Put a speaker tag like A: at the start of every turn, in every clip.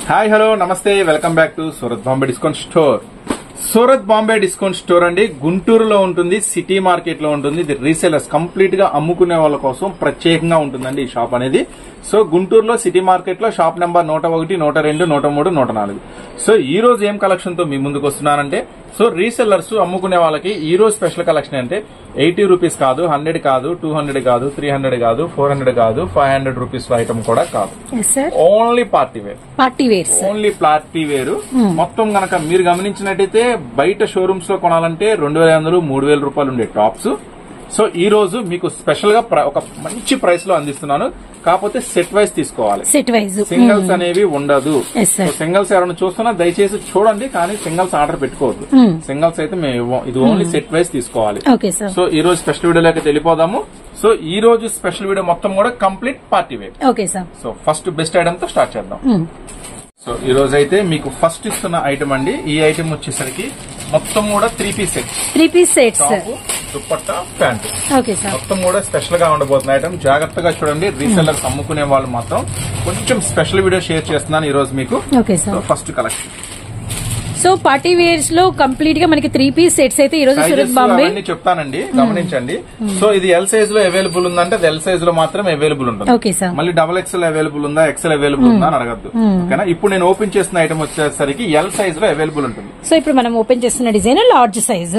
A: Hi hello నమస్తే welcome back to Surat Bombay discount store. Surat Bombay discount store అండి గుంటూరులో ఉంటుంది, సిటీ మార్కెట్ లో ఉంటుంది. ఇది రీసేలర్స్ కంప్లీట్ గా అమ్ముకునే వాళ్ళ కోసం ప్రత్యేకంగా ఉంటుందండి ఈ షాప్ అనేది. సో గుంటూరులో సిటీ మార్కెట్ లో షాప్ నెంబర్ 101, 102, 103, 104. సో ఈ రోజు ఏం కలెక్షన్ తో మీ ముందుకు వస్తున్నానంటే, సో రీసెల్లర్స్ అమ్ముకునే వాళ్ళకి ఈ రోజు స్పెషల్ కలెక్షన్ అంటే 80 రూపీస్ కాదు, 100 కాదు, 200 కాదు, 300 కాదు, 400 కాదు, 500 రూపీస్ ఐటమ్ కూడా కాదు. Only party wear. Only party wear. మొత్తం గనక మీరు గమనించినట్టయితే బయట షోరూమ్స్ లో కొనాలంటే 2500, 3000 రూపాయలు ఉండే టాప్స్. సో ఈ రోజు మీకు స్పెషల్ గా ఒక మంచి ప్రైస్ లో అందిస్తున్నాను. కాకపోతే సెట్ వైజ్ తీసుకోవాలి, సింగిల్స్ అనేవి ఉండదు. సింగిల్స్ ఎవరైనా చూస్తున్నా దయచేసి చూడండి, కానీ సింగిల్స్ ఆర్డర్ పెట్టుకోవద్దు. సింగిల్స్ అయితే మేము ఇవ్వం, ఇది ఓన్లీ సెట్ వైజ్ తీసుకోవాలి. సో ఈ రోజు స్పెషల్ వీడియోలోకి వెళ్ళిపోదాము. సో ఈ రోజు స్పెషల్ వీడియో మొత్తం కూడా complete party wear. So first best item తో స్టార్ట్ చేద్దాం. సో ఈ రోజు అయితే మీకు ఫస్ట్ ఇస్తున్న ఐటమ్ అండి. ఈ ఐటమ్ వచ్చేసరికి మొత్తం కూడా 3 పీస్ సెట్స్, దుప్పట్టా, ప్యాంటు మొత్తం కూడా స్పెషల్ గా ఉండబోతున్న ఐటమ్. జాగ్రత్తగా చూడండి. రీసెల్లర్స్ అమ్ముకునే వాళ్ళు మాత్రం కొంచెం స్పెషల్ వీడియో షేర్ చేస్తున్నాను ఈ రోజు మీకు. First collection.
B: So party wears లో కంప్లీట్ గా మనకి 3 పీస్ సెట్స్ అయితే ఈ రోజు సూరత్ బాంబే
A: చెప్తానండి, గమనించండి. సో ఇది ఎల్ సైజ్ లో అవైలబుల్ ఉందంటే అది ఎల్ సైజ్ లో మాత్రం అవైలబుల్ ఉంటుంది. మళ్ళీ డబుల్ ఎక్స్ఎల్ అవైలబుల్ ఉందా, ఎక్స్ఎల్ అవైలబుల్ ఉందా అని అడగద్దు. ఓకేనా? ఇప్పుడు నేను ఓపెన్ చేస్తున్న ఐటమ్ వచ్చేసరికి ఎల్ సైజ్ లో అవైలబుల్ ఉంటుంది.
B: సో ఇప్పుడు మనం ఓపెన్ చేస్తున్న design large size,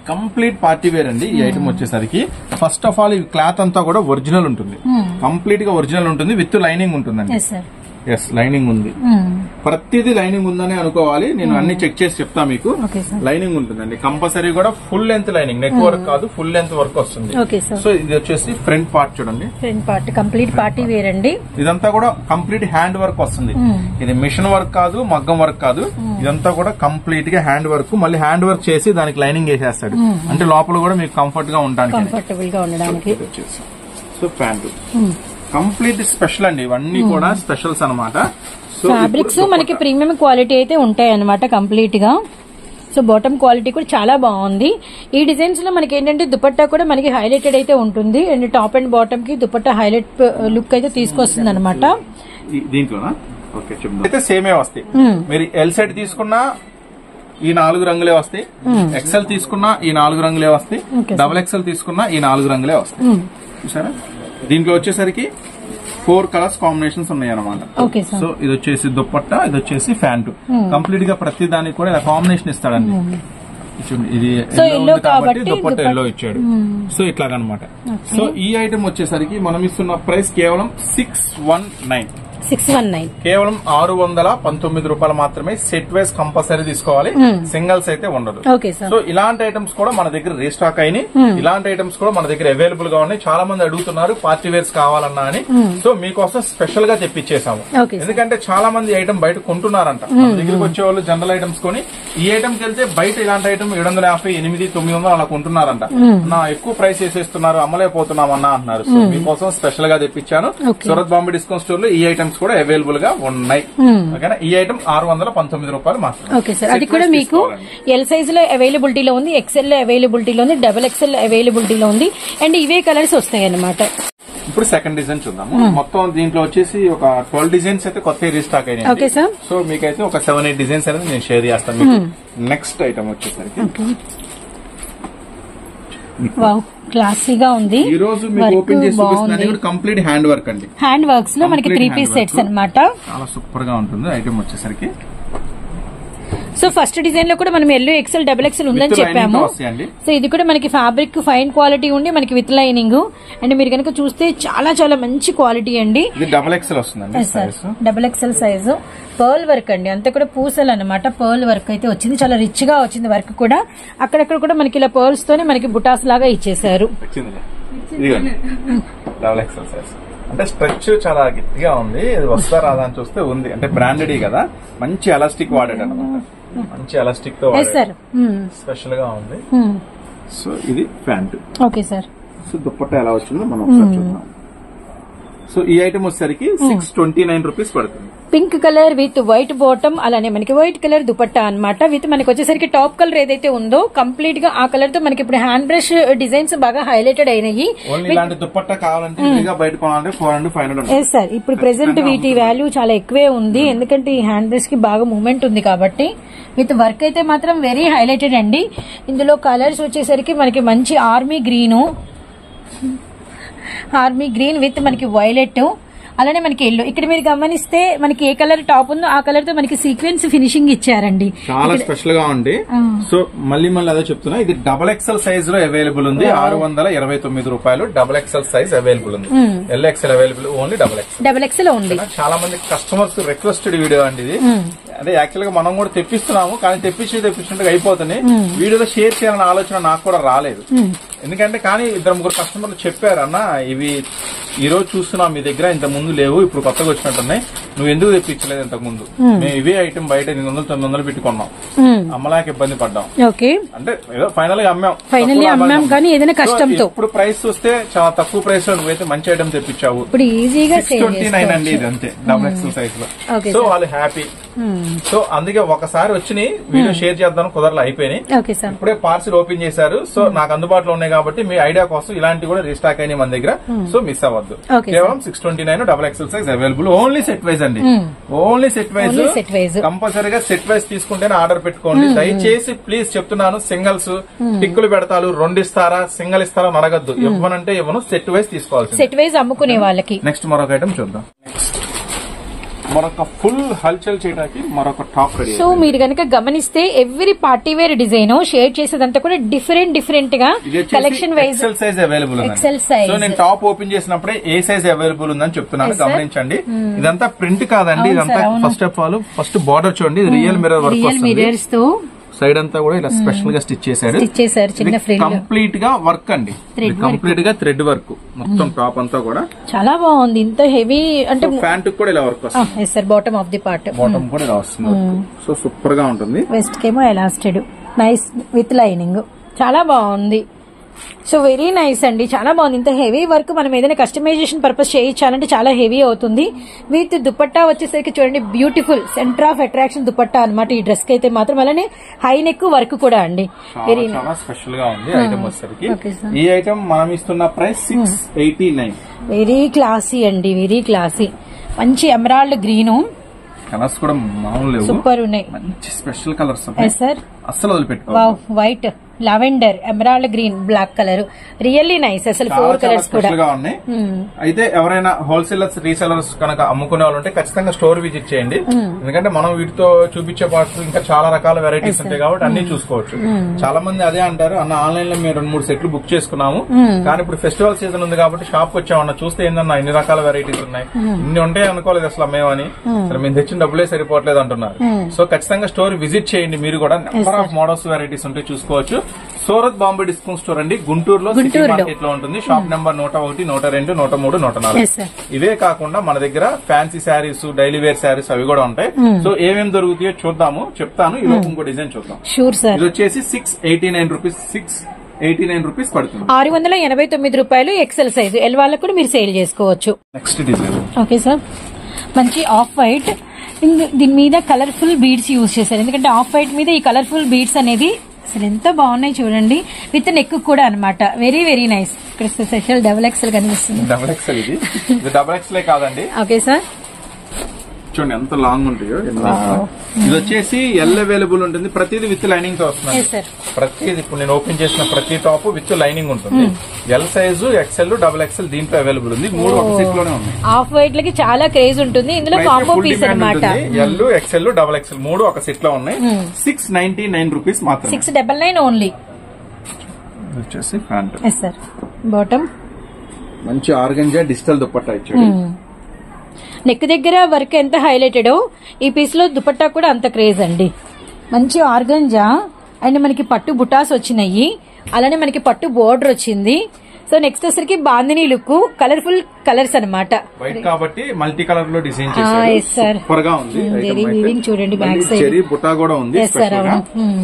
A: complete party wear అండి. ఈ ఐటమ్ వచ్చేసరికి ఫస్ట్ ఆఫ్ ఆల్ ఈ క్లాత్ అంతా కూడా ఒరిజినల్ ఉంటుంది, కంప్లీట్ గా ఒరిజినల్ ఉంటుంది, విత్ లైనింగ్ ఉంటుందండి. ఎస్, లైనింగ్ ఉంది. ప్రతిదీ లైనింగ్ ఉందని అనుకోవాలి. నేను అన్ని చెక్ చేసి చెప్తా మీకు. లైనింగ్ ఉంటుందండి కంపల్సరీ కూడా. Full length lining, neck work కాదు, ఫుల్ లెంత్ వర్క్ వస్తుంది. సో ఇది వచ్చేసి ఫ్రంట్ పార్ట్ చూడండి,
B: front part complete party wear అండి.
A: ఇదంతా కూడా కంప్లీట్ హ్యాండ్ వర్క్ వస్తుంది. ఇది మిషన్ వర్క్ కాదు, మగ్గం వర్క్ కాదు, ఇదంతా కూడా కంప్లీట్ గా హ్యాండ్ వర్క్. మళ్ళీ హ్యాండ్ వర్క్ చేసి దానికి లైనింగ్ వేసేస్తాడు, అంటే లోపల కూడా మీకు కంఫర్ట్ గా ఉండడానికి. సో ప్యాంటు కంప్లీట్ స్పెషల్ అండి. ఇవన్నీ కూడా స్పెషల్స్ అనమాట.
B: ఫ్యాబ్రిక్స్ మనకి ప్రీమియం క్వాలిటీ అయితే ఉంటాయి అనమాట కంప్లీట్ గా. సో బాటమ్ క్వాలిటీ కూడా చాలా బాగుంది. ఈ డిజైన్స్ లో మనకి ఏంటంటే దుపట్టా కూడా మనకి హైలైటెడ్ అయితే ఉంటుంది, అండ్ టాప్ అండ్ బాటమ్ కి దుపట్టా హైలైట్ లుక్ అయితే తీసుకొస్తుంది అనమాట.
A: దీంట్లోనా ఓకే అయితే సేమే వస్తాయి. మీరు ఎల్ సెట్ తీసుకున్నా ఈ 4 రంగులే వస్తాయి, ఎక్సెల్ తీసుకున్నా ఈ 4 రంగులే వస్తాయి, డబుల్ ఎక్సెల్ తీసుకున్నా ఈ 4 రంగులే వస్తాయి. చూసారా? దీంట్లో వచ్చేసరికి 4 కలర్స్ కాంబినేషన్స్ ఉన్నాయి అనమాట. సో ఇది వచ్చేసి దుప్పట్టా, ఇది వచ్చేసి ప్యాంటు. కంప్లీట్ గా ప్రతి దానికి కూడా కాంబినేషన్ ఇస్తాడండి. ఇది ఎల్లో కాబట్టి దుప్పట్టా ఎల్లో ఇచ్చాడు. సో ఇట్లాగనమాట. సో ఈ ఐటమ్ వచ్చేసరికి మనం ఇస్తున్న ప్రైస్ కేవలం 619, కేవలం 619 రూపాయలు మాత్రమే. సెట్ వైజ్ కంపల్సరీ తీసుకోవాలి, సింగిల్స్ అయితే ఉండదు. సో ఇలాంటి ఐటమ్స్ కూడా మన దగ్గర రీస్టాక్ అయినాయి. ఇలాంటి ఐటమ్స్ కూడా మన దగ్గర అవైలబుల్ గా ఉన్నాయి. చాలా మంది అడుగుతున్నారు పార్టీ వేర్స్ కావాలన్నా అని. సో మీకోసం స్పెషల్ గా తెప్పించేసాము. ఎందుకంటే చాలా మంది ఐటమ్ బయట కొంటున్నారంట. మన దగ్గరకు వచ్చే వాళ్ళు జనరల్ ఐటమ్స్ కొని ఈ ఐటమ్కి వెళ్తే బయట ఇలాంటి ఐటమ్ 750, 800, 900 అలా కొంటున్నారంట. నా ఎక్కువ ప్రైస్ వేసేస్తున్నారు, అమ్మలేకపోతున్నామన్నా అంటున్నారు. సో మీకోసం స్పెషల్ గా తెప్పించాను. సూరత్ బాంబే డిస్కౌంట్ స్టోర్ లో ఈ ఐటమ్స్ కూడా అవైలబుల్ గా ఉన్నాయి. ఓకేనా? ఈ ఐటమ్ 619 రూపాయలు మాత్రమే.
B: ఓకే సార్, అది కూడా మీకు ఎల్ సైజ్ లో అవైలబిలిటీలో ఉంది, ఎక్స్ఎల్ లో అవైలబిలిటీలో ఉంది, డబుల్ ఎక్స్ఎల్ అవైలబిలిటీలో ఉంది, అండ్ ఇవే కలర్స్ వస్తాయి అన్నమాట.
A: ఇప్పుడు సెకండ్ డిజైన్ చూద్దాము. మొత్తం దీంట్లో వచ్చేసి ఒక 12 డిజైన్స్ అయితే కొత్త రీస్టాక్ అయినాయి.
B: Okay sir.
A: సో మీకైతే ఒక 7-8 డిజైన్స్ అనేది నేను షేర్ చేస్తాను మీకు. నెక్స్ట్ ఐటమ్ వచ్చేసరికి
B: క్లాసీగా ఉంది.
A: ఈ రోజు మీకు ఓపెన్ చేసి చూపిస్తున్నాను. కంప్లీట్ హ్యాండ్ వర్క్ అండి.
B: హ్యాండ్ వర్క్స్ లో మనకి 3 పీస్ సెట్స్ అన్నమాట.
A: చాలా సూపర్ గా ఉంటుంది ఐటమ్ వచ్చేసరికి.
B: సో ఫస్ట్ డిజైన్ లో కూడా మనం ఎల్లో ఎక్సెల్, డబుల్ ఎక్సెల్ ఉందని చెప్పాము. సో ఇది కూడా మనకి ఫ్యాబ్రిక్ ఫైన్ క్వాలిటీ ఉండి మనకి విత్ లైనింగ్, అండ్ మీరు కనుక చూస్తే చాలా చాలా మంచి క్వాలిటీ అండి.
A: డబుల్ ఎక్సెల్ వస్తుంది,
B: double XL size. Pearl work అండి, అంతా కూడా పూసలు అనమాట. పర్ల్ వర్క్ అయితే వచ్చింది, చాలా రిచ్ గా వచ్చింది వర్క్ కూడా. అక్కడక్కడ కూడా మనకి ఇలా పర్ల్స్ తోనే మనకి బుటాస్ లాగా ఇచ్చేసారు.
A: అంటే స్ట్రెచ్ చాలా గట్టిగా ఉంది. ఇది వస్తా రాదా అని చూస్తే ఉంది. అంటే బ్రాండెడ్ కదా, మంచి ఎలాస్టిక్ వాడాడు అనమాట. మంచి ఎలాస్టిక్ తో స్పెషల్ గా ఉంది. సో ఇది pant.
B: Okay sir.
A: So dupatta ఎలా వచ్చిందో మనం ఒకసారి చూద్దాం. సో ఈ ఐటమ్ వచ్చేసరికి 629 రూపీస్ పడుతుంది.
B: Pink colour with white bottom, అలానే మనకి వైట్ కలర్ దుపట్టా అన్నమాట. విత్ మనకి వచ్చేసరికి టాప్ కలర్ ఏదైతే ఉందో కంప్లీట్ గా ఆ కలర్ తో మనకి ఇప్పుడు హ్యాండ్ బ్రష్ డిజైన్స్ బాగా హైలైటెడ్ అయినాయి.
A: ఓన్లీ ఇలాంటి దుపట్టా కావాలంటే ఫ్రీగా బయట కొనాలంటే 400-500.
B: ఎస్ సార్, ఇప్పుడు ప్రెసెంట్ వీటి వాల్యూ చాలా ఎక్కువే ఉంది, ఎందుకంటే ఈ హ్యాండ్ బ్రష్ కి బాగా మూవ్మెంట్ ఉంది కాబట్టి. విత్ వర్క్ అయితే మాత్రం వెరీ హైలైటెడ్ అండి. ఇందులో కలర్స్ వచ్చేసరికి మనకి మంచి ఆర్మీ గ్రీన్ విత్ మనకి వైలెట్, అలానే మనకి ఎల్లో. ఇక్కడ మీరు గమనిస్తే మనకి ఏ కలర్ టాప్ ఉందో ఆ కలర్ తో మనకి సీక్వెన్స్ ఫినిషింగ్ ఇచ్చారండి.
A: చాలా స్పెషల్ గా ఉంది. సో మళ్ళీ అదే చెప్తున్నా, ఇది XXL సైజ్ లో అవైలబుల్ ఉంది. 629 రూపాయలు XXL సైజ్ అవైలబుల్ ఉంది. LXL అవైలబుల్ ఓన్లీ XXL ఉంది. చాలా మంది కస్టమర్స్ రిక్వెస్టెడ్ వీడియో అండి ఇది. అదే యాక్చువల్ గా మనం కూడా తెప్పిస్తున్నాము, కానీ తెప్పించినట్టు అయిపోతుంది. వీడియోలో షేర్ చేయాలన్న ఆలోచన నాకు కూడా రాలేదు. ఎందుకంటే కానీ 2-3 కస్టమర్లు చెప్పారు, అన్న ఇవి ఈ రోజు చూస్తున్నాం మీ దగ్గర, ఇంత ముందు లేవు, ఇప్పుడు కొత్తగా వచ్చినట్టున్నాయి, నువ్వు ఎందుకు తెప్పించలేదు ఇంతకు ముందు? మేము ఇవే ఐటమ్ బయట 800-900 పెట్టుకున్నాం, అమ్మలాక ఇబ్బంది పడ్డాం. అంటే ఏదో ఫైనల్ గా అమ్మాం,
B: కానీ ఏదైనా కష్టంతో.
A: ఇప్పుడు ప్రైస్ చూస్తే చాలా తక్కువ ప్రైస్ లో నువ్వైతే మంచి ఐటమ్ తెప్పించావు.
B: ఇప్పుడు ఈజీగా
A: 629 అండి ఇది, అంతే XXL సైజ్ లో. సో వాళ్ళు హ్యాపీ. సో అందుకే ఒకసారి వచ్చి వీడియో షేర్ చేద్దాం, కుదరలు అయిపోయినాయి. ఇప్పుడే పార్సిల్ ఓపెన్ చేశారు. సో నాకు అందుబాటులో ఉన్నాయి కాబట్టి మీ ఐడియా కోసం ఇలాంటి కూడా రీస్టాక్ అయినాయి మన దగ్గర. సో మిస్ అవ్వద్దు. కేవలం 629 XXL size available. Only set wise అండి, ఓన్లీ సెట్ వైజ్. కంపల్సరీగా సెట్ వైజ్ తీసుకుంటేనే ఆర్డర్ పెట్టుకోండి. దయచేసి ప్లీజ్ చెప్తున్నాను, సింగల్స్ టిక్కులు పెడతారు, 2 ఇస్తారా సింగిల్ ఇస్తారా అని అడగద్దు. ఇవ్వనంటే ఇవ్వను, సెట్ వైజ్ తీసుకోవాలి.
B: సెట్ వైజ్ అమ్ముకునే వాళ్ళకి.
A: నెక్స్ట్ మరొక ఐటమ్ చూద్దాం. మరొక ఫుల్ హల్చల్ చేయడానికి మరొక టాప్ రెడీ.
B: సో మీరు కనుక గమనిస్తే every party wear design share చేసేదంతా కూడా డిఫరెంట్ గా collection wise
A: XXL size available ఉంది. సో నేను టాప్ ఓపెన్ చేసినప్పుడే ఏ సైజ్ అవైలబుల్ ఉందని చెప్తున్నాను, గమనించండి. ఇదంతా ప్రింట్ కాదండి, ఇదంతా first of all first border చూడండి, రియల్ మిర్రర్ వర్క్ వస్తుంది. సైడ్ అంతా కూడా ఇలా స్పెషల్ గా స్టిచ్ చేశారు. కంప్లీట్ గా వర్క్ అండి, కంప్లీట్ గా థ్రెడ్ వర్క్ మొత్తం టాప్ అంతా కూడా
B: చాలా బాగుంది. ఇంత హెవీ అంటే
A: ప్యాంట్ కూడా ఇలా వర్క్ వస్తుంది.
B: Bottom of the part
A: bottom కూడా ఇలా వస్తుంది. సో సూపర్ గా ఉంటుంది.
B: వెస్ట్ కేమో ఎలాస్టెడ్ నైస్ విత్ లైనింగ్, చాలా బాగుంది. సో వెరీ నైస్ అండి, చాలా బాగుంది. ఇంత హెవీ వర్క్ మనం ఏదైనా కస్టమైజేషన్ పర్పస్ చేయించాలంటే చాలా హెవీ అవుతుంది. విత్ దుపట్టా వచ్చేసరికి చూడండి, beautiful centre of attraction dupatta అనమాట ఈ డ్రెస్ కి అయితే మాత్రం. అలానే హై నెక్ వర్క్ కూడా అండి, వెరీ
A: చాలా స్పెషల్ గా ఉంది ఐటమ్ వచ్చేసరికి. ఈ ఐటమ్ మనం ఇస్తున్న ప్రైస్ 689.
B: వెరీ క్లాసీ అండి, వెరీ క్లాసీ. మంచి ఎమరాల్డ్ గ్రీను,
A: కలర్స్ కూడా మామూలు
B: సూపర్ ఉన్నాయి,
A: మంచి స్పెషల్ కలర్స్
B: సార్.
A: అస్సలు వదిలిపెట్టుకో.
B: White, lavender, emerald green, black colour, really nice. అసలు 4 కలర్స్ కూడా
A: ఉన్నాయి. అయితే ఎవరైనా హోల్సేలర్స్ రీసెలర్స్ కనుక అమ్ముకునే వాళ్ళు ఉంటే ఖచ్చితంగా స్టోర్ విజిట్ చేయండి. ఎందుకంటే మనం వీటితో చూపించే పార్ట్స్ ఇంకా చాలా రకాల వెరైటీస్ ఉంటాయి కాబట్టి అన్ని చూసుకోవచ్చు. చాలా మంది అదే అంటారు, అన్న ఆన్లైన్ లో మేము 2-3 సెట్లు బుక్ చేసుకున్నాము, కానీ ఇప్పుడు ఫెస్టివల్ సీజన్ ఉంది కాబట్టి షాప్ వచ్చామన్నా, చూస్తే ఏందన్నా ఇన్ని రకాల వెరైటీస్ ఉన్నాయి, ఇన్ని ఉంటాయి అనుకోలేదు అసలు మేమని, మేము తెచ్చిన డబ్బులే సరిపోవట్లేదు అంటున్నారు. సో ఖచ్చితంగా స్టోర్ విజిట్ చేయండి. మీరు కూడా నెంబర్ ఆఫ్ మోడల్స్ వెరైటీస్ ఉంటే చూసుకోవచ్చు. సూరత్ బాంబే డిస్కౌంట్ స్టోర్ అండి, గుంటూరులో సిటీ మార్కెట్ లో ఉంటుంది. Shop number 101, 102, 103, 104. ఇవే కాకుండా మన దగ్గర fancy saris, daily wear saris అవి కూడా ఉంటాయి. సో ఏమేమి దొరుకుతాయో చూద్దాము, చెప్తాను. ఈ లోపు ఇంకో డిజైన్ చూద్దాం. ఇది వచ్చేసి 689 రూపీస్, 689 రూపీస్ పడుతుంది.
B: 689 రూపాయలు ఎక్సెల్ సైజ్. ఎల్ వాళ్ళకు కూడా మీరు సేల్ చేసుకోవచ్చు.
A: నెక్స్ట్ డిజైన్
B: ఓకే సార్, మంచి ఆఫ్ వైట్, దీని మీద కలర్ఫుల్ బీడ్స్ యూజ్ చేశారు. ఎందుకంటే ఆఫ్ వైట్ మీద ఈ కలర్ఫుల్ బీడ్స్ అనేది అసలు ఎంత బాగున్నాయి చూడండి. విత్ నెక్ కూడా అనమాట, వెరీ వెరీ నైస్. ఇక్కడ స్పెషల్ XXL కనిపిస్తుంది.
A: XXL ఇది XXL కాదండి.
B: ఓకే సార్,
A: చూడండి ఎంత లాంగ్ ఉంటాయో. ఇది వచ్చేసి ఎల్ అవైలబుల్ ఉంటుంది, ప్రతిదీ విత్ లైనింగ్ తో వస్తుంది. ప్రతిదీ ఇప్పుడు నేను ఓపెన్ చేసిన ప్రతి టాప్ విత్ లైనింగ్ ఉంటుంది. ఎల్ సైజు, XL, XXL దీంట్లో అవైలబుల్ ఉంది. 3 ఒక సెట్ లోనే ఉన్నాయి.
B: ఆఫ్ వైట్ లకి చాలా క్రేజ్ ఉంటుంది. ఇందులో కాంబో పీస్ అనమాట.
A: ఎల్, XL, XXL 3 ఒక సెట్ లో ఉన్నాయి. 699 రూపీస్ మాత్రం.
B: 699 ఓన్లీ.
A: వచ్చేసి ప్యాంట్.
B: ఎస్ సార్, బాటమ్
A: మంచి ఆర్గంజా డిజిటల్ దుపట్టా ఇచ్చాడు.
B: నెక్ దగ్గర వర్క్ ఎంత హైలైటెడో ఈ పీస్ లో దుపట్టా కూడా అంత క్రేజ్ అండి. మంచి ఆర్గంజా అండ్ మనకి పట్టు బుటాస్ వచ్చినాయి, అలానే మనకి పట్టు బోర్డర్ వచ్చింది. సో నెక్స్ట్ వచ్చరికి బాందిని లుక్, కలర్ఫుల్ కలర్స్ అన్నమాట.
A: వైట్ కాబట్టి మల్టీ కలర్ లో డిజైన్
B: yes, sir.
A: సూపర్ గా ఉంది.
B: చూడండి బ్యాక్ సైడ్
A: చెరీ బుటా కూడా ఉంది.
B: Yes, sir, అవును.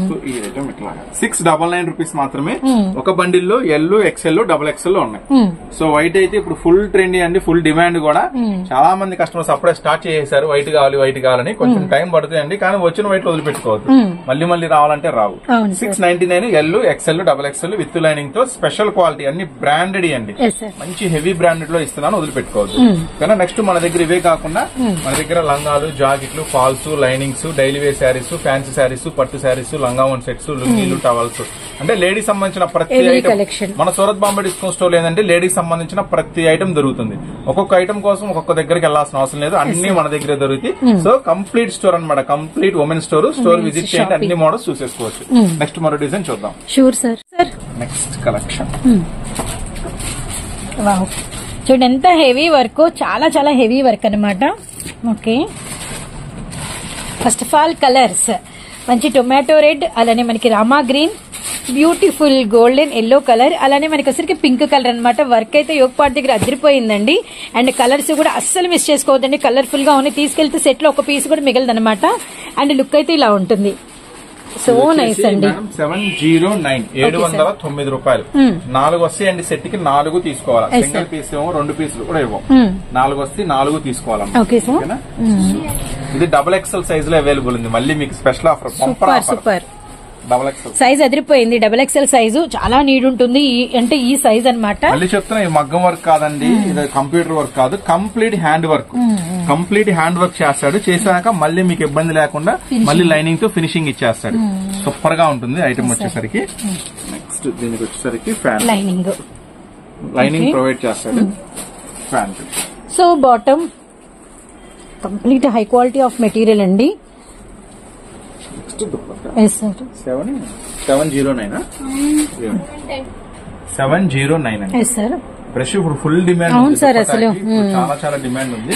A: సో ఈ ఐటమ్ ఇట్లా 699 రూపీస్ మాత్రమే. ఒక బండిల్ లో ఎల్, ఎక్స్ఎల్, డబుల్ ఎక్స్ఎల్ లో ఉన్నాయి. సో వైట్ అయితే ఇప్పుడు ఫుల్ ట్రెండీ అండి, ఫుల్ డిమాండ్ కూడా. చాలా మంది కస్టమర్స్ అప్పుడే స్టార్ట్ చేసేసారు వైట్ కావాలని. కొంచెం టైం పడుతుంది అండి, కానీ వచ్చిన వైట్ వదిలిపెట్టుకోవద్దు. మళ్ళీ రావాలంటే రావు. 699 L, XL, double XL with lining తో స్పెషల్ క్వాలిటీ, అన్ని బ్రాండెడ్ అండి. మంచి హెవీ బ్రాండెడ్ లో ఇస్తున్నాను, వదిలిపెట్టుకోవద్దు. కానీ నెక్స్ట్ మన దగ్గర ఇవే కాకుండా మన దగ్గర లంగాలు, జాకెట్లు, falls, linings, daily wear saris, fancy saris, పట్టు శారీస్, లంగావన్ సెట్స్, లుంగీలు, టవల్స్, అంటే లేడీస్ సంబంధించిన ప్రతి ఐటమ్ మన సూరత్ బాంబే డిస్కౌంట్ స్టోర్ ఏంటంటే లేడీస్ సంబంధించిన ప్రతి ఐటమ్ దొరుకుతుంది. ఒక్కొక్క ఐటమ్ కోసం ఒక్కొక్క దగ్గరికి వెళ్లాల్సిన అవసరం లేదు, అన్ని మన దగ్గర దొరుకుతాయి. సో కంప్లీట్ స్టోర్ అన్నమాట, కంప్లీట్ ఉమెన్ స్టోర్ విజిట్ చేయండి, అన్ని మోడల్స్ చూసేసుకోవచ్చు. నెక్స్ట్ మరో డిజైన్ చూద్దాం.
B: Sure sir.
A: నెక్స్ట్ కలెక్షన్
B: చూడండి ఎంత హెవీ వర్క్, చాలా చాలా హెవీ వర్క్ అనమాట. Okay, first of all colours మంచి టొమాటో రెడ్, అలానే మనకి Rama green, beautiful golden yellow colour, అలానే మనకి వచ్చరికి పింక్ కలర్ అనమాట. వర్క్ అయితే యోగ్ పార్ట్ దగ్గర అదిరిపోయిందండి. అండ్ కలర్స్ కూడా అస్సలు మిస్ చేసుకోవద్దండి, కలర్ఫుల్ గా ఉన్నాయి. తీసుకెళ్తే సెట్ లో ఒక పీస్ కూడా మిగలదనమాట. అండ్ లుక్ అయితే ఇలా ఉంటుంది. సో నైస్ అండి.
A: 709 709 రూపాయలు. 4 వస్తాయండి సెట్ కి, 4 తీసుకోవాలి. సింగిల్ పీస్ ఏమో 2 పీసులు కూడా ఇవ్వం. 4 వస్తే 4 తీసుకోవాలన్నమాట. ఇది డబుల్ ఎక్స్ఎల్ సైజ్ లో అవైలబుల్ ఉంది. మళ్ళీ మీకు special offer,
B: super
A: double XL
B: size అదిరిపోయింది. డబుల్ ఎక్స్ఎల్ సైజు చాలా నీడ్ ఉంటుంది, అంటే ఈ సైజ్ అనమాట.
A: మళ్ళీ చెప్తున్నా, ఈ మగ్గం వర్క్ కాదండి, ఇది కంప్యూటర్ వర్క్ కాదు, complete hand work. Complete hand work చేస్తాడు. చేశాక మళ్ళీ మీకు ఇబ్బంది లేకుండా మళ్ళీ లైనింగ్ తో ఫినిషింగ్ ఇచ్చేస్తాడు. సూపర్ గా ఉంటుంది ఐటమ్ వచ్చేసరికి. నెక్స్ట్ దీనికి వచ్చేసరికి ఫ్యాన్ లైనింగ్ ప్రొవైడ్ చేస్తాడు. Fan
B: so bottom complete high quality of material అండి.
A: 709 అండి. బ్రష్ ఇప్పుడు ఫుల్ డిమాండ్.
B: అవును సార్, అసలు
A: చాలా డిమాండ్ ఉంది.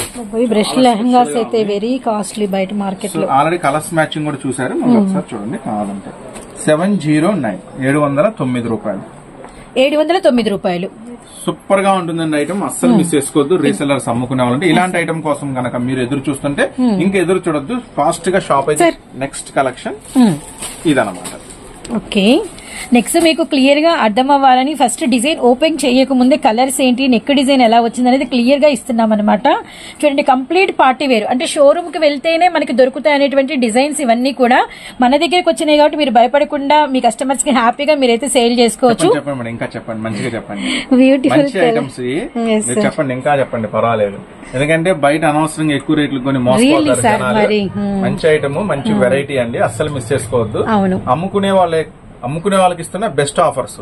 B: బ్రష్ లెహంగాస్ అయితే వెరీ కాస్ట్లీ బయట మార్కెట్ లో.
A: ఆల్రెడీ కలర్స్ మ్యాచింగ్ కూడా చూసారు, ఒకసారి చూడండి కావాలంటే. 709 709 రూపాయలు.
B: 709 రూపాయలు.
A: సూపర్ గా ఉంటుందండి ఐటమ్, అస్సలు మిస్ చేసుకోవద్దు. రీసెల్లర్స్ అమ్ముకునే వాళ్ళంటే ఇలాంటి ఐటమ్ కోసం కనుక మీరు ఎదురు చూస్తుంటే ఇంకా ఎదురు చూడొద్దు, ఫాస్ట్ గా షాప్ అయితే. నెక్స్ట్ కలెక్షన్ ఇదన్నమాట.
B: ఓకే, నెక్స్ట్ మీకు క్లియర్ గా అర్థం అవ్వాలని ఫస్ట్ డిజైన్ ఓపెన్ చేయక ముందే కలర్స్ ఏంటి, నెక్ డిజైన్ ఎలా వచ్చింది అనేది క్లియర్ గా ఇస్తున్నాం అనమాట. చూడండి, కంప్లీట్ పార్టీ వేర్, అంటే షోరూమ్ కి వెళ్తేనే మనకి దొరుకుతాయి అనేటువంటి డిజైన్స్ ఇవన్నీ కూడా మన దగ్గరకు వచ్చినాయి. కాబట్టి మీరు భయపడకుండా మీ కస్టమర్స్ కి హ్యాపీగా మీరైతే సేల్ చేసుకోవచ్చు.
A: చెప్పండి, ఇంకా చెప్పండి, మంచిగా చెప్పండి.
B: బ్యూటిఫుల్
A: ఐటమ్స్ చెప్పండి, ఇంకా చెప్పండి, పర్వాలేదు. ఎందుకంటే బయట అనవసరంగా ఎక్కువ రేట్లు కొని మోసపోతారు జనాలు. మంచి ఐటమ్, మంచి వెరైటీ అండి, అస్సలు మిస్ చేసుకోవద్దు. అమ్ముకునే వాళ్ళకి ఇస్తున్న బెస్ట్ ఆఫర్స్.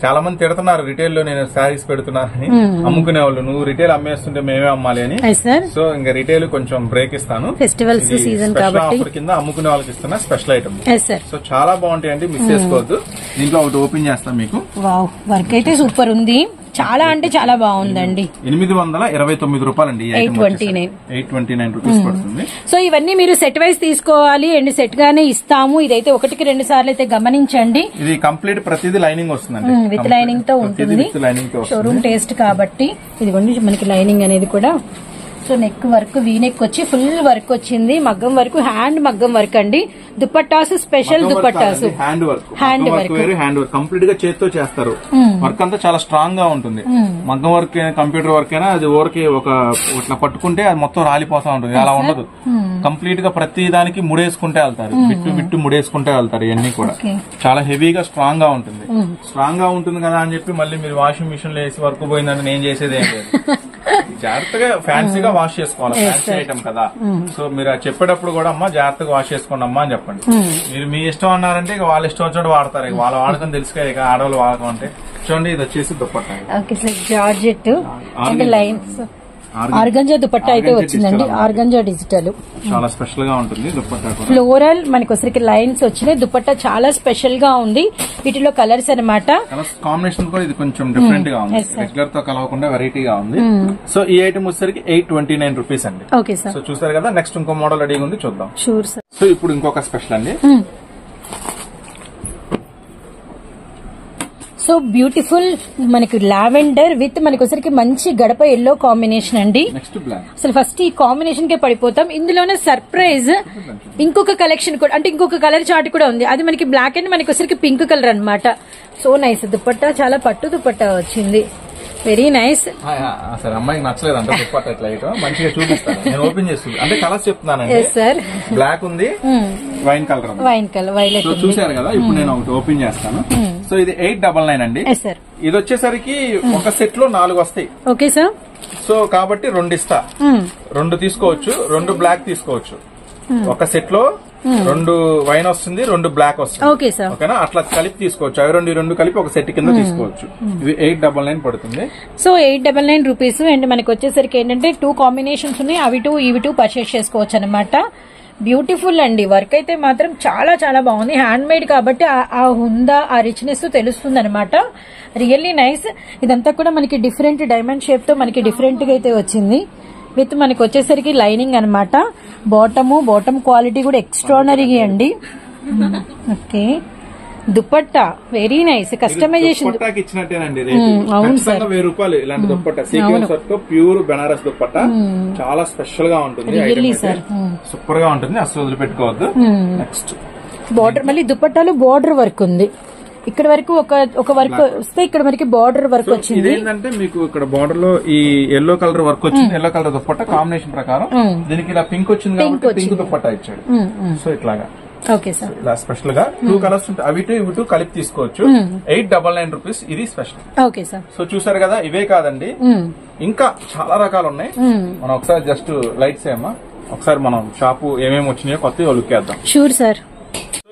A: చాలా మంది తిడుతున్నారు రిటైల్ లో నేను శారీస్ పెడుతున్నానని. అమ్ముకునే వాళ్ళు, నువ్వు రిటైల్ అమ్మేస్తుంటే మేమే అమ్మాలి అని. సో ఇంకా రిటైల్ కొంచెం బ్రేక్ ఇస్తాను.
B: ఫెస్టివల్స్ సీజన్ కాబట్టి
A: ఆఫర్ కింద అమ్ముకునే వాళ్ళకి ఇస్తున్న స్పెషల్ ఐటమ్. సో చాలా బాగుంటాయండి, మిస్ చేసుకోవద్దు. దీంట్లో ఒకటి ఓపెన్ చేస్తాం మీకు.
B: వావ్, వర్క్ అయితే సూపర్ ఉంది, చాలా అంటే చాలా బాగుందండి.
A: 829 రూపాయలండి. 829 రూపీస్ పడుతుంది.
B: సో ఇవన్నీ మీరు సెట్ వైజ్ తీసుకోవాలి అండ్ సెట్ గానే ఇస్తాము. ఇదైతే 1-2 సార్లు అయితే గమనించండి.
A: ఇది కంప్లీట్ ప్రతిదీ లైనింగ్ వస్తుందండి,
B: విత్ లైనింగ్ తో ఉంటుంది. షోరూమ్ టేస్ట్ కాబట్టి ఇదిగోండి మనకి లైనింగ్ అనేది కూడా. So neck work, V neck వచ్చి ఫుల్ వర్క్ వచ్చింది. మగ్గం వర్క్, హ్యాండ్ మగ్గం వర్క్ అండి. దుపట్టాసు స్పెషల్ దుపట్టాసు,
A: హ్యాండ్ వర్క్ కంప్లీట్ గా చేతితో చేస్తారు. వర్క్ అంతా చాలా స్ట్రాంగ్ గా ఉంటుంది. మగ్గం వర్క్ కంప్యూటర్ వర్క్ అయినా అది ఊరికి ఇట్లా పట్టుకుంటే అది మొత్తం రాలిపోతా ఉంటుంది, అలా ఉండదు. కంప్లీట్ గా ప్రతి దానికి ముడేసుకుంటే వెళ్తారు, బిట్టు ముడేసుకుంటే వెళ్తారు. ఇవన్నీ కూడా చాలా హెవీగా స్ట్రాంగ్ గా ఉంటుంది. స్ట్రాంగ్ గా ఉంటుంది కదా అని చెప్పి మళ్ళీ మీరు వాషింగ్ మిషన్ లో వేసి వర్క్ పోయిందంటే నేను చేసేది ఏం లేదు. జాగ్రత్తగా ఫ్యాన్సీగా వాష్ చేసుకోవాలి, ఫ్యాన్సీ ఐటమ్ కదా. సో మీరు చెప్పేటప్పుడు కూడా అమ్మా జాగ్రత్తగా వాష్ చేసుకోండి అమ్మా అని చెప్పండి. మీరు మీ ఇష్టం అన్నారంటే ఇక వాళ్ళ ఇష్టం వచ్చినట్టు వాడతారు. ఇక వాళ్ళ వాడకం తెలుసుగా, ఇక ఆడవాళ్ళు వాడకం అంటే. చూడండి, ఇది వచ్చేసి dupatta,
B: georgette and lines organza dupatta అయితే వచ్చిందండి. ఆర్గంజా డిజిటల్
A: చాలా స్పెషల్ గా ఉంటుంది. దుపట్టా
B: ఫ్లోరల్ మనకి వచ్చరికి లైన్స్ వచ్చినాయి. దుపట్టా చాలా స్పెషల్ గా ఉంది. వీటిలో కలర్స్ అనమాట.
A: కలర్స్ కాంబినేషన్ కూడా ఇది కొంచెం డిఫరెంట్ గా ఉంది, రెగ్యులర్ తో కలవకుండా వెరైటీగా ఉంది. సో ఈ ఐటమ్ వచ్చేసరికి 829 రూపీస్ అండి.
B: Okay sir.
A: సో చూసారు కదా, నెక్స్ట్ ఇంకో మోడల్ రెడీగా ఉంది, చూద్దాం.
B: Sure sir.
A: సో ఇప్పుడు ఇంకొక స్పెషల్ అండి.
B: సో బ్యూటిఫుల్ మనకి లావెండర్ విత్ మనకి వచ్చరికి మంచి గడప ఎల్లో కాంబినేషన్ అండి.
A: Next black.
B: అసలు ఫస్ట్ ఈ కాంబినేషన్ కే పడిపోతాం. ఇందులోనే సర్ప్రైజ్ ఇంకొక కలెక్షన్ కూడా, అంటే ఇంకొక కలర్ చార్ట్ కూడా ఉంది. అది మనకి బ్లాక్ అండ్ మనకి వచ్చరికి పింక్ కలర్ అన్నమాట. సో నైస్ దుపట్టా, చాలా పట్టు దుపట్టా వచ్చింది. Very nice.
A: సరే, అమ్మాయికి నచ్చలేదు అంటే దుపట్టా ఇట్లా మంచిగా చూపిస్తాను. నేను ఓపెన్ చేస్తుంది అంటే కలర్స్ చెప్తున్నానండి.
B: సార్
A: బ్లాక్ ఉంది, wine colour,
B: wine colour, violet
A: చూసారు కదా. ఇప్పుడు నేను ఒకటి ఓపెన్ చేస్తాను. సో ఇది 899 అండి.
B: సార్
A: ఇది వచ్చేసరికి ఒక సెట్ లో 4 వస్తాయి.
B: Okay sir.
A: సో కాబట్టి 2 ఇస్తా, 2 తీసుకోవచ్చు, 2 బ్లాక్ తీసుకోవచ్చు. ఒక సెట్ లో 2 వైన్ వస్తుంది, 2 బ్లాక్ వస్తుంది.
B: Okay sir.
A: ఓకేనా, అట్లా కలిపి తీసుకోవచ్చు. అవి 2 కలిపి ఒక సెట్ కింద తీసుకోవచ్చు. ఇవి 899 పడుతుంది.
B: So 899 rupees. అండ్ మనకి వచ్చేసరికి ఏంటంటే 2 కాంబినేషన్స్ ఉన్నాయి. అవి 2 ఇవి 2 పర్చేస్ చేసుకోవచ్చు అనమాట. బ్యూటిఫుల్ అండి. వర్క్ అయితే మాత్రం చాలా చాలా బాగుంది. హ్యాండ్ మేడ్ కాబట్టి ఆ హుందా, ఆ రిచ్నెస్ తెలుస్తుంది అనమాట. Really nice. ఇదంతా కూడా మనకి డిఫరెంట్ డైమండ్ షేప్ తో మనకి డిఫరెంట్ గా అయితే వచ్చింది. విత్ మనకి వచ్చేసరికి లైనింగ్ అనమాట. బాటమ్ క్వాలిటీ కూడా ఎక్స్ట్రానరీగా అండి. Okay, dupatta very nice. Customisation
A: దుపట్టాకి ఇచ్చినట్టేనండి రేటు. ఖచ్చితంగా 1000 రూపాయలు ఇలాంటి దుపట్టా. సీక్వెన్స్ వర్క్ తో ప్యూర్ బెనారస్ దుపట్టా చాలా స్పెషల్ గా ఉంటుంది. సూపర్ గా ఉంటుంది, అసలు వదిలిపెట్టుకోవద్దు. నెక్స్ట్
B: బార్డర్, మళ్ళీ దుపట్టాలో బార్డర్ వర్క్ ఉంది. ఇక్కడ వరకు ఒక వర్క్ వస్తే ఇక్కడ మనకి బార్డర్ వర్క్ వచ్చింది.
A: ఏంటంటే మీకు ఇక్కడ బార్డర్ లో ఈ ఎల్లో కలర్ వర్క్ వచ్చింది. ఎల్లో కలర్ దుపట్టా కాంబినేషన్ ప్రకారం దీనికి ఇలా పింక్ వచ్చింది కాబట్టి పింక్ దుపట్టా ఇచ్చాడు. సో ఇట్లాగా
B: ఓకే సార్.
A: ఇలా స్పెషల్ గా 2 కలర్స్ ఉంటాయి. అవి 2 ఇవి 2 కలిపి తీసుకోవచ్చు. 899 రూపీస్ ఇది స్పెషల్.
B: Okay sir.
A: సో చూసారు కదా, ఇవే కాదండి ఇంకా చాలా రకాలు ఉన్నాయి. మనం ఒకసారి జస్ట్ లైట్స్ ఏమా ఒకసారి మనం షాపు ఏమేమి వచ్చినాయో కొత్తగా లుక్ వేద్దాం.
B: Sure sir.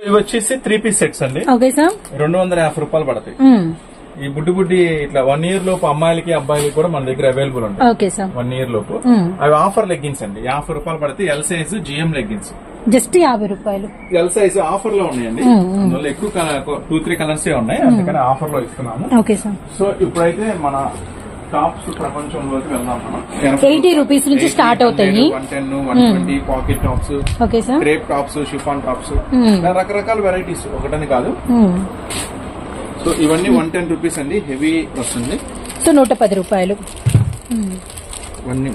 A: ఇవి వచ్చేసి 3 పీస్ సెట్స్ అండి.
B: Okay sir.
A: 250 రూపాయలు పడతాయి. ఈ బుడ్డి ఇట్లా 1 ఇయర్ లోపు అమ్మాయిలకి అబ్బాయిలకి కూడా మన దగ్గర అవైలబుల్ ఉంటాయి.
B: Okay sir.
A: 1 ఇయర్ లోపు అవి ఆఫర్ లెగ్గిన్స్ అండి. 50 రూపాయలు పడితే L size GM leggings
B: just 50 రూపాయలు.
A: ఎల్ సైజ్ ఆఫర్ లో ఉన్నాయండి. అందువల్ల ఎక్కువ 2-3 కలర్స్ ఉన్నాయి, అందుకని ఆఫర్ లో ఇస్తున్నాము.
B: Okay sir.
A: సో ఇప్పుడైతే మన టాప్స్ ప్రపంచంలోకి వెళ్దాం. మనం
B: 80 రూపీస్ నుంచి స్టార్ట్ అవుతాయి.
A: 110, 120 pocket tops,
B: okay sir,
A: crepe tops, chiffon tops, రకరకాల వెరైటీస్, ఒకటని కాదు. సో ఇవన్నీ 110 రూపీస్ అండి. హెవీ వస్తుంది.
B: సో 110 రూపాయలు
A: ఇవన్నీ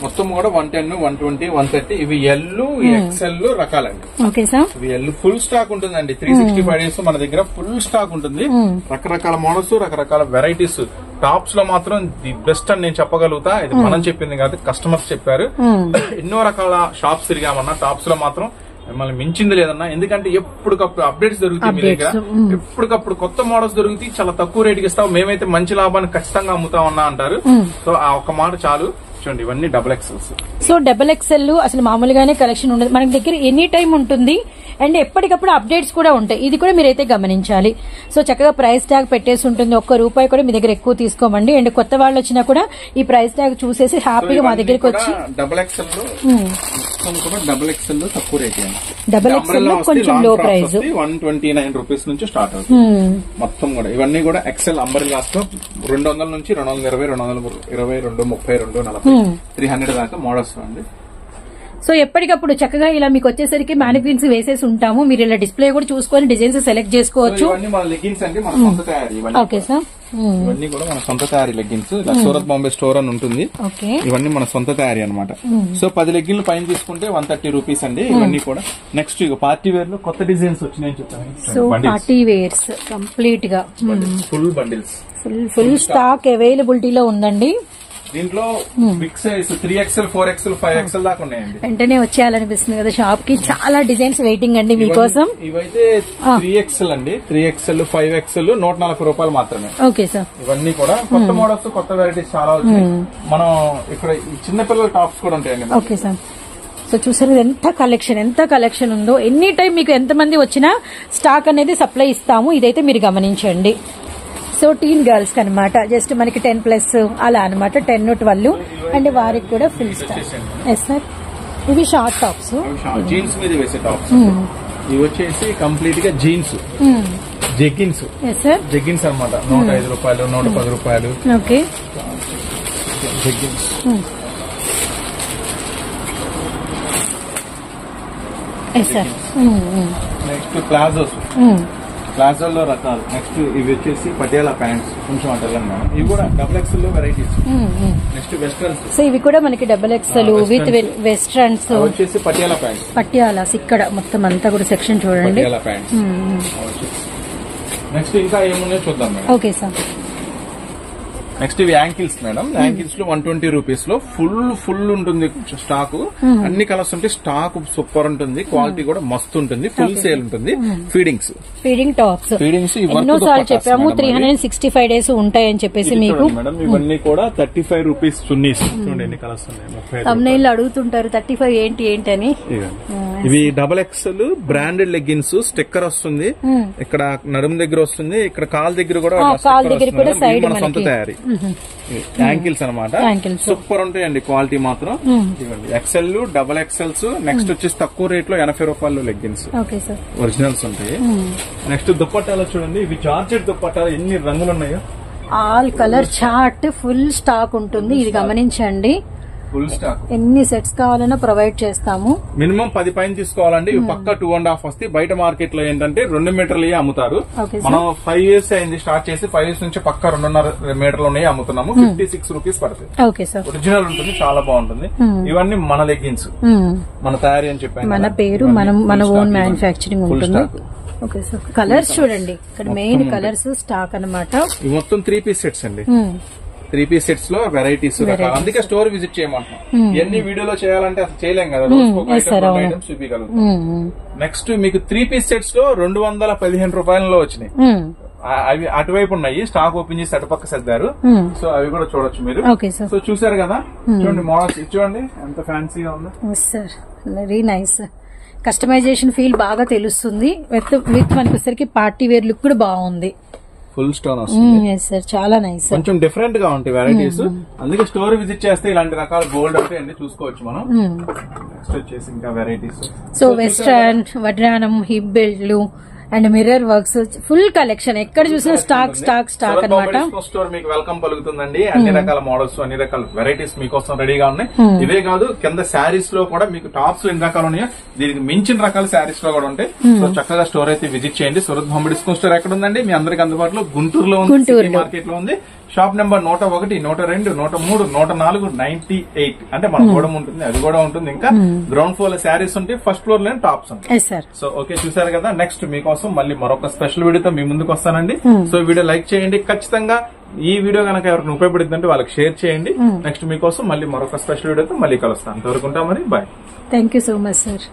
A: మొత్తం కూడా 110, 120, 130. ఇవి ఎల్లు, ఎక్సెల్ రకాలండి.
B: Okay sir.
A: ఇవి ఎల్లు ఫుల్ స్టాక్ ఉంటుందండి. 365 డేస్ మన దగ్గర ఫుల్ స్టాక్ ఉంటుంది. రకరకాల మోడల్స్, రకరకాల వెరైటీస్. టాప్స్ లో మాత్రం ది బెస్ట్ అని నేను చెప్పగలుగుతా. ఇది మనం చెప్పింది కాదు, కస్టమర్స్ చెప్పారు. ఎన్నో రకాల షాప్స్ తిరిగామన్నా, టాప్స్ లో మాత్రం మిమ్మల్ని మించింది లేదన్నా. ఎందుకంటే ఎప్పటికప్పుడు అప్డేట్స్ దొరుకుతాయి మీ దగ్గర. ఎప్పటికప్పుడు కొత్త మోడల్స్ దొరుకుతాయి, చాలా తక్కువ రేటుకి ఇస్తాం. మేమైతే మంచి లాభాన్ని ఖచ్చితంగా అమ్ముతామన్నా అంటారు. సో ఆ ఒక్క మాట చాలు. చూడండి, ఇవన్నీ double XLs. So
B: double XL అసలు మామూలుగానే కలెక్షన్ ఉండదు మన దగ్గర, ఎనీ టైం ఉంటుంది. అండ్ ఎప్పటికప్పుడు అప్డేట్స్ కూడా ఉంటాయి. ఇది కూడా మీరైతే గమనించాలి. సో చక్కగా ప్రైస్ ట్యాగ్ పెట్టేసి ఉంటుంది. ₹1 కూడా మీ దగ్గర ఎక్కువ తీసుకోమండి. అండ్ కొత్త వాళ్ళు వచ్చినా కూడా ఈ ప్రైస్ ట్యాగ్ చూసేసి హ్యాపీగా మా దగ్గరికి వచ్చి
A: డబుల్ ఎక్సెల్ తక్కువ రేట్,
B: డబుల్ ఎక్సెల్ లో కొంచెం లో ప్రైస్
A: 129 రూపీస్ నుంచి స్టార్ట్ అవుతుంది. మొత్తం కూడా ఇవన్నీ కూడా ఎక్సెల్ అంబరిల్లాస్ తో 200 నుంచి 220, 222, 32, 40, 300 దాకా మోడల్స్ అండి.
B: సో ఎప్పటికప్పుడు చక్కగా ఇలా మీకు వచ్చేసరికి మ్యానిక్విన్స్ వేసేసి ఉంటాము. మీరు ఇలా డిస్ప్లే కూడా చూసుకొని డిజైన్స్ సెలెక్ట్ చేసుకోవచ్చు.
A: ఇవన్నీ మన లెగ్గిన్స్ అండి, మన సొంత తయారీ.
B: Okay sir.
A: ఇవన్నీ కూడా మన సొంత తయారీ లెగ్గిన్స్. సూరత్ బాంబే స్టోర్ అని ఉంటుంది. ఇవన్నీ మన సొంత తయారీ అనమాట. సో 10 లెగ్గిన్లు పైన తీసుకుంటే 130 రూపీస్ అండి. ఇవన్నీ కూడా నెక్స్ట్ ఇక పార్టీ వేర్ లో కొత్త డిజైన్స్ వచ్చినాయి చెప్తాను.
B: సో పార్టీ వేర్స్ కంప్లీట్ గా
A: ఫుల్ బండిల్స్,
B: ఫుల్ స్టాక్ అవైలబిలిటీలో ఉందండి.
A: దీంట్లో big size 3XL, 4XL, 5XL దాకా ఉన్నాయండి.
B: వెంటనే వచ్చేయాలనిపిస్తుంది కదా షాప్ కి. చాలా డిజైన్స్ వెయిటింగ్ అండి మీకోసం.
A: ఇవైతే 3XL అండి. 3XL, 5XL 140 రూపాయలు మాత్రమే.
B: Okay sir.
A: ఇవన్నీ కూడా కొత్త మోడల్స్, కొత్త వెరైటీస్ చాలా వచ్చాయి. మనం ఇక్కడ చిన్నపిల్లల టాప్స్ కూడా ఉంటాయండి.
B: Okay sir. సో చూసారు ఎంత కలెక్షన్ ఉందో. ఎనీ టైం మీకు ఎంతమంది వచ్చినా స్టాక్ అనేది సప్లై ఇస్తాము. ఇదైతే మీరు గమనించండి. సో టీన్ గర్ల్స్ అనమాట, జస్ట్ మనకి 10+ అలా అనమాట, 10, 12. అండ్ వారికి కూడా ఫుల్ స్టాక్. Yes sir. ఇవి షార్ట్ టాప్స్,
A: జీన్స్ మీద వేసే టాప్స్. ఇవి వచ్చేసి కంప్లీట్ గా జీన్స్, జెగ్గిన్స్. జెగ్గిన్స్ అనమాట. 105 రూపాయలు, 110 రూపాయలు.
B: Okay,
A: jeggings.
B: Yes sir.
A: Next palazzos. ప్లాజోల్లో రకాలు. నెక్స్ట్ ఇవి వచ్చేసి పటియాలా ప్యాంట్స్, కొంచెం అటల్ మేడం. ఇవి కూడా డబుల్ ఎక్స్ఎల్ లో వెరైటీస్. Next westerns.
B: సో ఇవి కూడా మనకి డబుల్ ఎక్స్ఎల్ విత్ వెస్ట్రన్స్
A: వచ్చేసి పటియాలా ప్యాంట్స్.
B: పటియాలాస్ ఇక్కడ మొత్తం అంతా కూడా సెక్షన్ చూడండి.
A: పటియాలా ప్యాంట్స్. నెక్స్ట్ ఇంకా ఏమున్నాయో చూద్దాం మేడం.
B: Okay sir.
A: నెక్స్ట్ ఇవి యాంకిల్స్ మేడం. యాంకిల్స్ లో 120 రూపీస్ లో ఫుల్ ఉంటుంది స్టాక్. అన్ని కలర్స్ ఉంటాయి. స్టాక్ సూపర్ ఉంటుంది. క్వాలిటీ కూడా మస్తు ఉంటుంది. ఫుల్ సేల్ ఉంటుంది. ఫీడింగ్
B: టాప్స్ ఎన్నోసార్లు చెప్పాము 365 డేస్ ఉంటాయని చెప్పేసి మీకు.
A: మేడం ఇవన్నీ కూడా 35 రూపీస్ చున్నీస్. చూడండి ఎన్ని కలర్స్ ఉన్నాయి.
B: తమ్నైల్ అడుగుతుంటారు 35 ఏంటి అని.
A: ఇవి double XL branded leggings. Sticker వస్తుంది. ఇక్కడ నడుము దగ్గర వస్తుంది. ఇక్కడ కాల్ దగ్గర కూడా
B: సైడ్
A: సొంత తయారీ. యాంకిల్స్ అనమాట. సూపర్ ఉంటాయండి. క్వాలిటీ మాత్రం ఎక్సెల్, డబల్ ఎక్సెల్స్. నెక్స్ట్ వచ్చేసి తక్కువ రేట్ లో 80 రూపాయలు లెగ్గిన్స్ ఒరిజినల్స్ ఉంటాయి. నెక్స్ట్ దుప్పట్టాలు చూడండి. ఇవి జార్జెట్ దుప్పట్టాలు. ఎన్ని రంగులు ఉన్నాయో.
B: All colour chart full stock ఉంటుంది. ఇది గమనించండి.
A: Full stock.
B: ఎన్ని సెట్స్ కావాలన్నా ప్రొవైడ్ చేస్తాము.
A: మినిమం 10 పైన తీసుకోవాలండి. ఇవి పక్క 2.5 వస్తాయి. బయట మార్కెట్ లో ఏంటంటే 2 మీటర్లు అమ్ముతారు. మనం 5 ఇయర్స్ అయింది స్టార్ట్ చేసి. 5 ఇయర్స్ నుంచి పక్క 2.5 మీటర్లు అమ్ముతున్నాము. 56 రూపీస్ పడుతుంది. ఒరిజినల్ ఉంటుంది. చాలా బాగుంటుంది. ఇవన్నీ మన లెగ్గిన్స్, మన తయారీ అని చెప్పాను.
B: మన పేరు, మన ఓన్ మ్యానుఫ్యాక్చరింగ్ ఉంటుంది. Okay sir. కలర్స్ చూడండి. ఇక్కడ మెయిన్ కలర్స్ స్టాక్ అన్నమాట.
A: ఇవి మొత్తం 3 పీస్ సెట్స్ అండి. 3 పీస్ సెట్స్ లో వెరైటీస్. అందుకే స్టోర్ విజిట్ చేయమంటున్నాం. ఎన్ని వీడియోలో చేయాలంటే అసలు చేయలేం కదా. ఐటమ్స్ చూపించగలుగుతాం. నెక్స్ట్ మీకు 3 పీస్ సెట్స్ లో 215 రూపాయలలో వచ్చినాయి. అవి అటువైపు ఉన్నాయి. స్టాక్ ఓపెన్ చేసి అటుపక్క సర్దారు. సో అవి కూడా చూడొచ్చు మీరు. సో చూసారు కదా. చూడండి మోడల్స్ చూడండి ఎంత ఫ్యాన్సీగా ఉందో.
B: Sir very nice. Customization feel బాగా తెలుస్తుంది. విత్ మనకి పార్టీ వేర్ లుక్ కూడా బాగుంది.
A: ఫుల్ స్టోన్ వస్తుంది.
B: సార్ చాలా నైస్.
A: కొంచెం డిఫరెంట్ గా ఉంటాయి వెరైటీస్. అందుకే స్టోర్ విజిట్ చేస్తే ఇలాంటి రకాల గోల్డ్ ఉంటాయి చూసుకోవచ్చు మనం. నెక్స్ట్ వచ్చేసి ఇంకా వెరైటీస్.
B: సో వెస్టర్న్, వడ్రానం, హిప్ బెల్ట్లు and mirror works full collection. ఎక్కడ చూసినా స్టాక్ అన్నమాట.
A: స్టోర్ మీకు వెల్కమ్ పలుకుతుందండి. అన్ని రకాల మోడల్స్, అన్ని రకాల వెరైటీస్ మీకోసం రెడీగా ఉన్నాయి. ఇవే కాదు కింద శారీస్ లో కూడా మీకు టాప్స్ ఎన్ని రకాలు ఉన్నాయో దీనికి మించిన రకాల శారీస్ లో కూడా ఉంటాయి. సో చక్కగా స్టోర్ అయితే విజిట్ చేయండి. సూరత్ బాంబే డిస్కౌంట్ స్టోర్ ఎక్కడ ఉందండి? మీ అందరికి అందుబాటులో గుంటూరులో ఉంది. మార్కెట్ లో ఉంది. షాప్ నెంబర్ 101, 102, 103, 104, 98 అంటే మన గోడం ఉంటుంది. అది కూడా ఉంటుంది. ఇంకా గ్రౌండ్ ఫ్లోర్ లో శారీస్ ఉంటాయి. ఫస్ట్ ఫ్లోర్ లో టాప్స్ ఉంటాయి. సో ఓకే చూసారు కదా. నెక్స్ట్ మీకోసం మళ్ళీ మరొక స్పెషల్ వీడియోతో మీ ముందుకు వస్తానండి. సో వీడియో లైక్ చేయండి. ఖచ్చితంగా ఈ వీడియో కనుక ఎవరికి ఉపయోగపడుతుందంటే వాళ్ళకి షేర్ చేయండి. నెక్స్ట్ మీకోసం మళ్ళీ మరొక స్పెషల్ వీడియోతో మళ్ళీ కలుస్తాను. అంతవరకు ఉంటాం మరి. Bye.
B: Thank you so much sir.